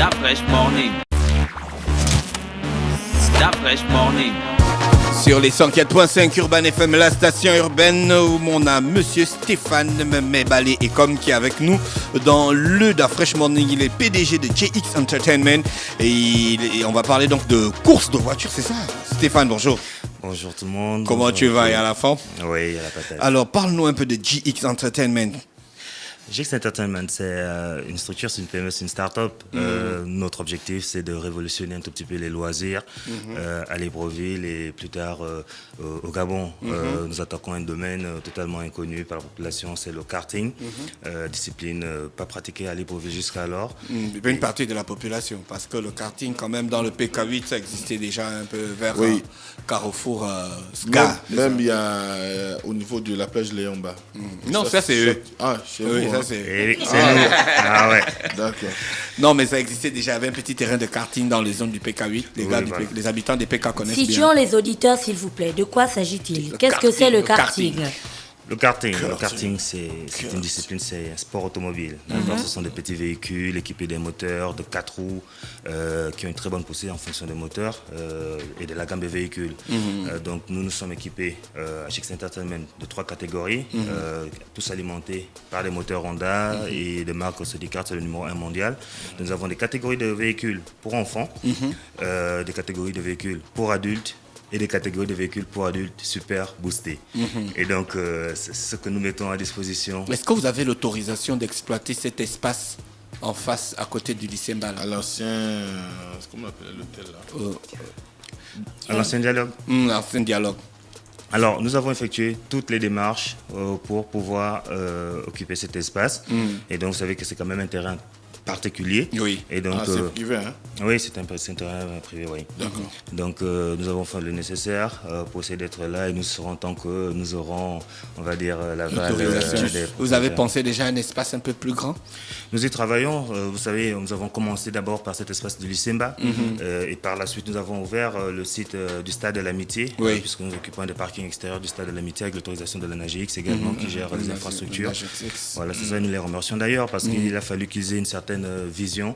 Fresh Morning. Fresh Morning. Sur les 104.5 Urban FM, la station urbaine où on a Monsieur Stéphane Mebale et comme qui est avec nous dans le Da Fresh Morning. Il est PDG de JX Entertainment et on va parler donc de course de voiture, c'est ça? Stéphane, bonjour. Bonjour tout le monde. Comment bonjour, tu vas et à la forme? Oui, à la patate. Alors, parle-nous un peu de JX Entertainment. JX Entertainment, c'est une structure, c'est une PME, c'est une start-up. Notre objectif, c'est de révolutionner un tout petit peu les loisirs à Libreville et plus tard au Gabon. Nous attaquons un domaine totalement inconnu par la population, c'est le karting. Discipline pas pratiquée à Libreville jusqu'alors. Une partie de la population, parce que le karting, quand même, dans le PK8, ça existait déjà un peu vers Carrefour Ska. Même il y a au niveau de la plage Léomba. Non, ça c'est eux. Ah, chez vous. Oui, ça hein. c'est... C'est nous. Ah ouais. D'accord. Non, mais ça existait déjà. Il y avait un petit terrain de karting dans les zones du PK8. Les, gars voilà. les habitants des PK connaissent bien. Situons les auditeurs, s'il vous plaît. De quoi s'agit-il? Qu'est-ce que c'est le karting? Le karting, c'est une discipline, c'est un sport automobile. Ce sont des petits véhicules équipés d'un moteur de 4 roues qui ont une très bonne poussée en fonction des moteurs et de la gamme de véhicules. Donc nous sommes équipés à JX Entertainment de 3 catégories, tous alimentés par des moteurs Honda et de marque Sodicart, c'est le numéro 1 mondial. Nous avons des catégories de véhicules pour enfants, des catégories de véhicules pour adultes, et des catégories de véhicules pour adultes super boostés. Et donc, c'est ce que nous mettons à disposition. Est-ce que vous avez l'autorisation d'exploiter cet espace en face, à côté du lycée Mbala? À l'ancien. Comment on appelait l'hôtel là? À l'ancien dialogue. L'ancien dialogue. Alors, nous avons effectué toutes les démarches pour pouvoir occuper cet espace. Et donc, vous savez que c'est quand même un terrain particulier. Oui. Et donc, c'est privé, hein? oui, c'est un terrain privé, oui. D'accord. Donc, nous avons fait le nécessaire pour essayer d'être là et nous serons tant que nous aurons, on va dire, l'aval des Vous avez pensé déjà à un espace un peu plus grand? Nous y travaillons. Vous savez, nous avons commencé d'abord par cet espace du lycée Mba et par la suite, nous avons ouvert le site du Stade de l'Amitié, puisque nous occupons des parkings extérieurs du Stade de l'Amitié avec l'autorisation de la NAGX également qui gère les infrastructures. Voilà, c'est ça, nous les remercions d'ailleurs parce qu'il a fallu qu'ils aient une certaine vision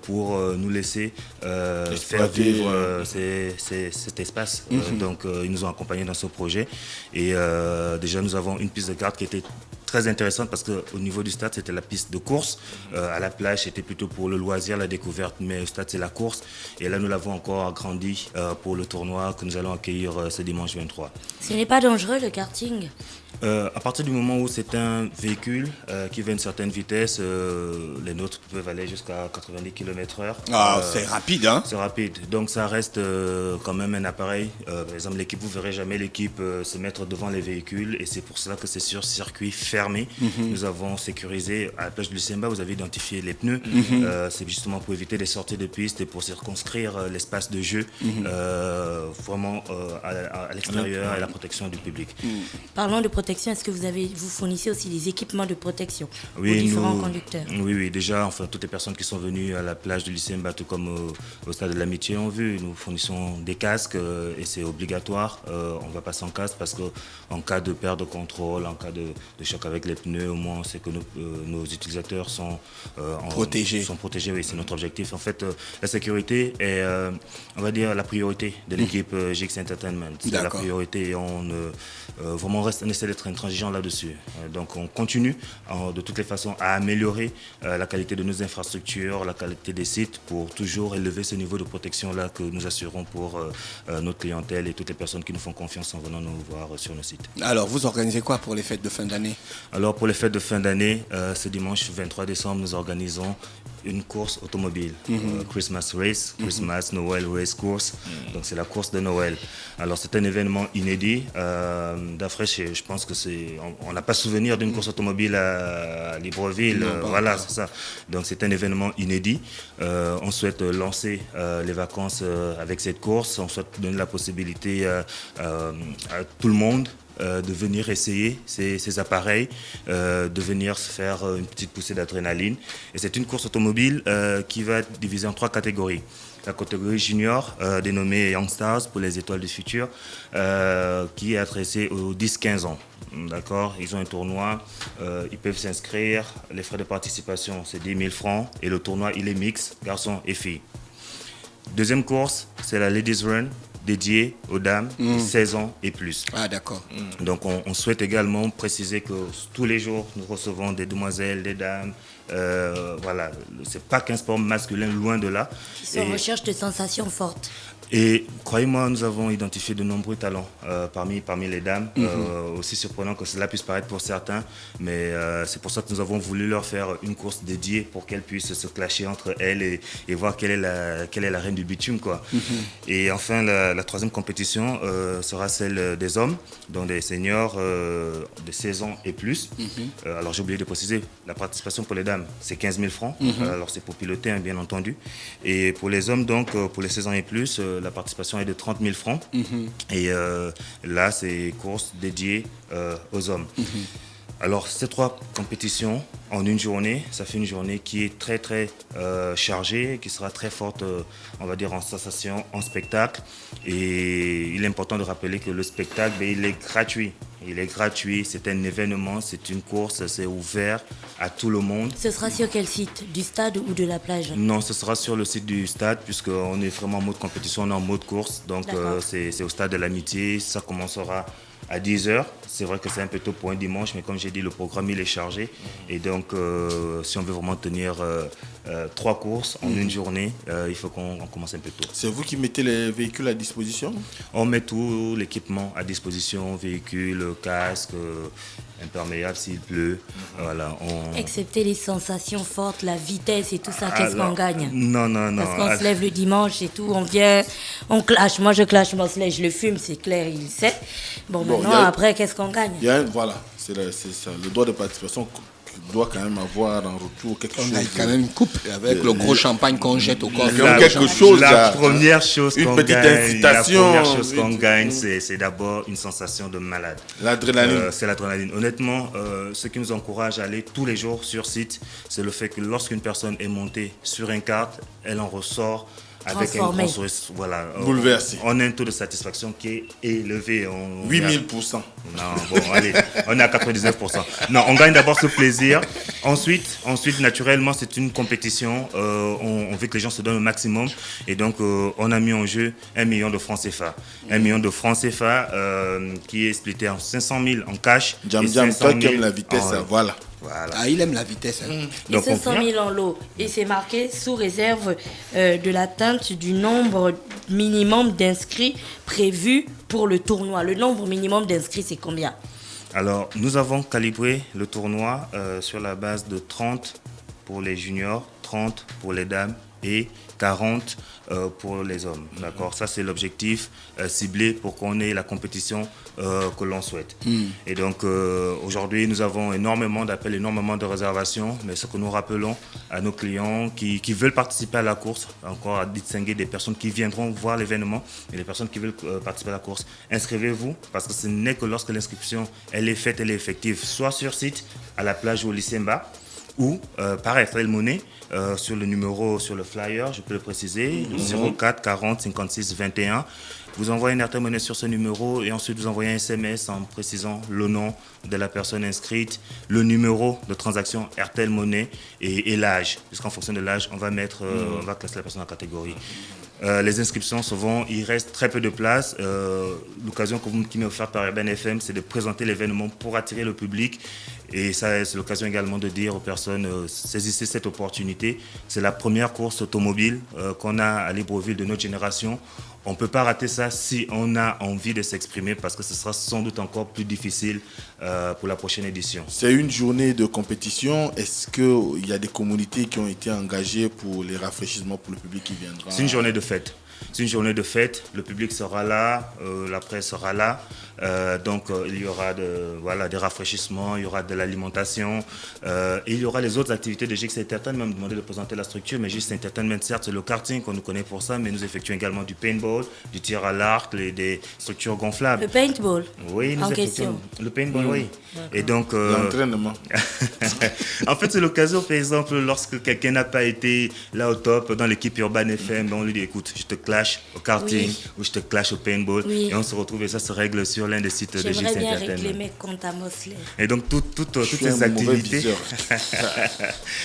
pour nous laisser faire vivre cet espace. Donc, ils nous ont accompagnés dans ce projet et déjà, nous avons une piste de kart qui était très intéressante parce qu'au niveau du stade, c'était la piste de course. À la plage, c'était plutôt pour le loisir, la découverte, mais au stade, c'est la course. Et là, nous l'avons encore agrandi pour le tournoi que nous allons accueillir ce dimanche 23. Ce n'est pas dangereux le karting? À partir du moment où c'est un véhicule qui va à une certaine vitesse, les nôtres peuvent aller jusqu'à 90 km/h. Ah, c'est rapide, hein? C'est rapide. Donc ça reste quand même un appareil. Par exemple, l'équipe, vous ne verrez jamais l'équipe se mettre devant les véhicules et c'est pour cela que c'est sur circuit fermé. Nous avons sécurisé, à la plage du Lucemba, vous avez identifié les pneus. C'est justement pour éviter des sorties de piste et pour circonscrire l'espace de jeu vraiment à l'extérieur et la protection du public. Parlons de protection. Est-ce que vous fournissez aussi des équipements de protection aux différents conducteurs? Oui, déjà, enfin, toutes les personnes qui sont venues à la plage de lycée Mba, tout comme au stade de l'Amitié ont vu, nous fournissons des casques et c'est obligatoire. On ne va pas sans casque parce qu'en cas de perte de contrôle, en cas de choc avec les pneus, au moins, c'est que nos utilisateurs sont protégés. Oui, c'est notre objectif. En fait, la sécurité est, on va dire, la priorité de l'équipe JX Entertainment. C'est la priorité et vraiment on essaie d'être intransigeant là-dessus. Donc on continue de toutes les façons à améliorer la qualité de nos infrastructures, la qualité des sites pour toujours élever ce niveau de protection-là que nous assurons pour notre clientèle et toutes les personnes qui nous font confiance en venant nous voir sur nos sites. Alors vous organisez quoi pour les fêtes de fin d'année? Alors pour les fêtes de fin d'année, ce dimanche 23 décembre, nous organisons une course automobile, Christmas Race, Christmas Noël Race Course. Donc c'est la course de Noël. Alors c'est un événement inédit. D'après, je pense que on n'a pas souvenir d'une course automobile à Libreville. Voilà, c'est ça. Donc c'est un événement inédit. On souhaite lancer les vacances avec cette course. On souhaite donner la possibilité à tout le monde de venir essayer ces appareils, de venir se faire une petite poussée d'adrénaline. Et c'est une course automobile qui va être divisée en 3 catégories. La catégorie junior, dénommée Young Stars pour les étoiles du futur, qui est adressée aux 10-15 ans. D'accord, ils ont un tournoi, ils peuvent s'inscrire. Les frais de participation, c'est 10 000 francs. Et le tournoi, il est mixte, garçons et filles. Deuxième course, c'est la Ladies Run, dédiée aux dames de 16 ans et plus. Ah, d'accord. Donc, on souhaite également préciser que tous les jours, nous recevons des demoiselles, des dames. Voilà, c'est pas qu'un sport masculin, loin de là. Ils sont en recherche de sensations fortes. Et croyez-moi, nous avons identifié de nombreux talents parmi les dames, aussi surprenant que cela puisse paraître pour certains, mais c'est pour ça que nous avons voulu leur faire une course dédiée pour qu'elles puissent se clasher entre elles et voir quelle est la reine du bitume, quoi. Et enfin, la troisième compétition sera celle des hommes, donc des seniors de 16 ans et plus. Alors j'ai oublié de préciser, la participation pour les dames, c'est 15 000 francs, alors c'est pour piloter, hein, bien entendu. Et pour les hommes, donc pour les 16 ans et plus, la participation est de 30 000 francs. Et là, c'est course dédiée aux hommes. Alors, ces 3 compétitions en une journée, ça fait une journée qui est très, très chargée, qui sera très forte, on va dire, en sensation, en spectacle. Et il est important de rappeler que le spectacle, il est gratuit. Il est gratuit, c'est un événement, c'est une course, c'est ouvert à tout le monde. Ce sera sur quel site? Du stade ou de la plage? Non, ce sera sur le site du stade, puisqu'on est vraiment en mode compétition, on est en mode course. Donc, c'est au stade de l'Amitié, ça commencera à 10h. C'est vrai que c'est un peu tôt pour un dimanche, mais comme j'ai dit, le programme il est chargé. Et donc, si on veut vraiment tenir 3 courses en une journée, il faut qu'on commence un peu tôt. C'est vous qui mettez les véhicules à disposition? On met tout l'équipement à disposition, véhicules, casque, imperméable s'il pleut. Voilà, Excepté les sensations fortes, la vitesse et tout ça, qu'est-ce qu'on gagne? Non. Parce qu'on se lève le dimanche et tout, on vient, on clash. Moi, je clash mon sled, je le fume, c'est clair, il sait. Bon, maintenant, après, qu'est-ce qu'on gagne? Voilà, c'est ça. Le droit de participation doit quand même avoir en retour quelque chose. On a quand même une coupe avec le gros champagne qu'on jette au corps. La première chose qu'on gagne, incitation. c'est d'abord une sensation de malade. L'adrénaline. C'est l'adrénaline. Honnêtement, ce qui nous encourage à aller tous les jours sur site, c'est le fait que lorsqu'une personne est montée sur un kart, elle en ressort avec un grand sourire, voilà, bouleversé. On a un taux de satisfaction qui est élevé. 8000%. Non, bon, allez, on est à 99%. Non, on gagne d'abord ce plaisir. Ensuite, naturellement, c'est une compétition. On veut que les gens se donnent le maximum. Et donc, on a mis en jeu 1 million de francs CFA. 1 million de francs CFA qui est splitté en 500 000 en cash. Jam, toi qui aimes la vitesse, voilà. Ah, il aime la vitesse. Et 500 000 en lot. Et c'est marqué sous réserve de l'atteinte du nombre minimum d'inscrits prévu pour le tournoi. Le nombre minimum d'inscrits, c'est combien? Alors, nous avons calibré le tournoi sur la base de 30 pour les juniors, 30 pour les dames et 40 pour les hommes. D'accord, ça c'est l'objectif ciblé pour qu'on ait la compétition que l'on souhaite. Et donc aujourd'hui nous avons énormément d'appels, énormément de réservations, mais ce que nous rappelons à nos clients qui veulent participer à la course, encore à distinguer des personnes qui viendront voir l'événement et les personnes qui veulent participer à la course, inscrivez-vous parce que ce n'est que lorsque l'inscription elle est faite, elle est effective, soit sur site à la plage ou au Lycémba, ou par Estelle Monnaie sur le numéro, sur le flyer, je peux le préciser, 04 40 56 21. Vous envoyez une Airtel Monnaie sur ce numéro et ensuite vous envoyez un SMS en précisant le nom de la personne inscrite, le numéro de transaction Airtel Monnaie et l'âge. Puisqu'en fonction de l'âge, on va classer la personne en catégorie. Les inscriptions, souvent, il reste très peu de place. L'occasion qui m'est offerte par Urban FM, c'est de présenter l'événement pour attirer le public. Et ça, c'est l'occasion également de dire aux personnes, saisissez cette opportunité. C'est la première course automobile qu'on a à Libreville de notre génération. On ne peut pas rater ça si on a envie de s'exprimer parce que ce sera sans doute encore plus difficile pour la prochaine édition. C'est une journée de compétition. Est-ce qu'il y a des communautés qui ont été engagées pour les rafraîchissements pour le public qui viendra? C'est une journée de fête. C'est une journée de fête, le public sera là, la presse sera là. Il y aura des rafraîchissements, il y aura de l'alimentation, et il y aura les autres activités de GX Entertainment. Même demandé de présenter la structure, mais GX Entertainment, certes, c'est le karting qu'on nous connaît pour ça, mais nous effectuons également du paintball, du tir à l'arc, des structures gonflables. Le paintball. Oui, nous en effectuons question. le paintball, oui. Et donc, l'entraînement. en fait, c'est l'occasion, par exemple, lorsque quelqu'un n'a pas été là au top dans l'équipe Urban FM, on lui dit écoute, je te clash au karting ou je te clash au paintball, et on se retrouve et ça se règle sur l'un des sites de GX Entertainment. J'aimerais bien régler mes comptes à Mosley. Et donc toutes ces activités,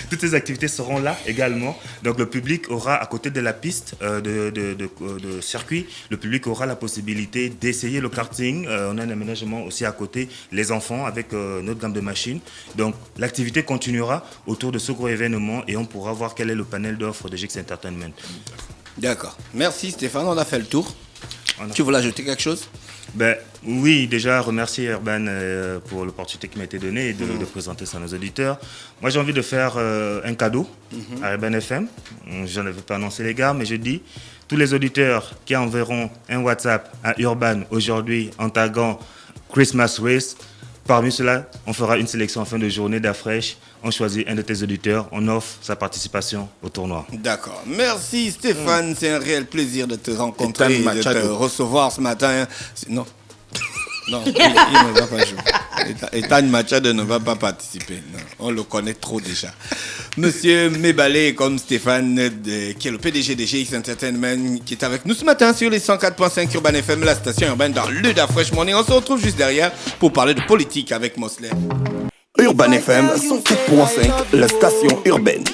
toutes ces activités seront là également. Donc le public aura, à côté de la piste de circuit, le public aura la possibilité d'essayer le karting. On a un aménagement aussi à côté, les enfants avec notre gamme de machines. Donc l'activité continuera autour de ce gros événement et on pourra voir quel est le panel d'offres de GX Entertainment. D'accord. Merci Stéphane, on a fait le tour. Tu voulais ajouter quelque chose? Oui, déjà remercier Urban pour l'opportunité qui m'a été donnée et de présenter ça à nos auditeurs. Moi, j'ai envie de faire un cadeau à Urban FM. Je n'avais pas annoncé les gars, mais je dis, tous les auditeurs qui enverront un WhatsApp à Urban aujourd'hui en taguant Christmas Race, parmi ceux-là, on fera une sélection en fin de journée d'Afresh. On choisit un de tes auditeurs, on offre sa participation au tournoi. D'accord. Merci Stéphane, c'est un réel plaisir de te rencontrer et de te recevoir ce matin. Non, il ne va pas jouer. Ethan Machado ne va pas participer. Non, on le connaît trop déjà. Monsieur Mebale, comme Stéphane, qui est le PDG de GX Entertainment, qui est avec nous ce matin sur les 104.5 Urban FM, la station urbaine dans le Fresh Morning. On se retrouve juste derrière pour parler de politique avec Mosley. Urban FM 104.5, la station urbaine.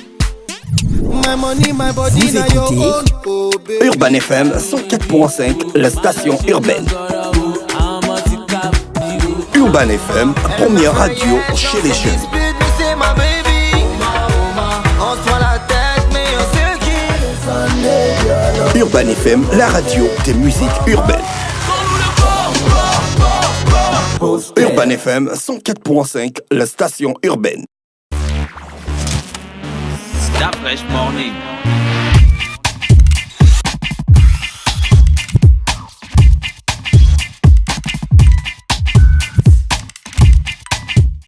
Vous écoutez Urban FM 104.5, la station urbaine. Urban FM, première radio chez les jeunes. Urban FM, la radio des musiques urbaines. Urban FM 104.5, la station urbaine. Stop Fresh Morning.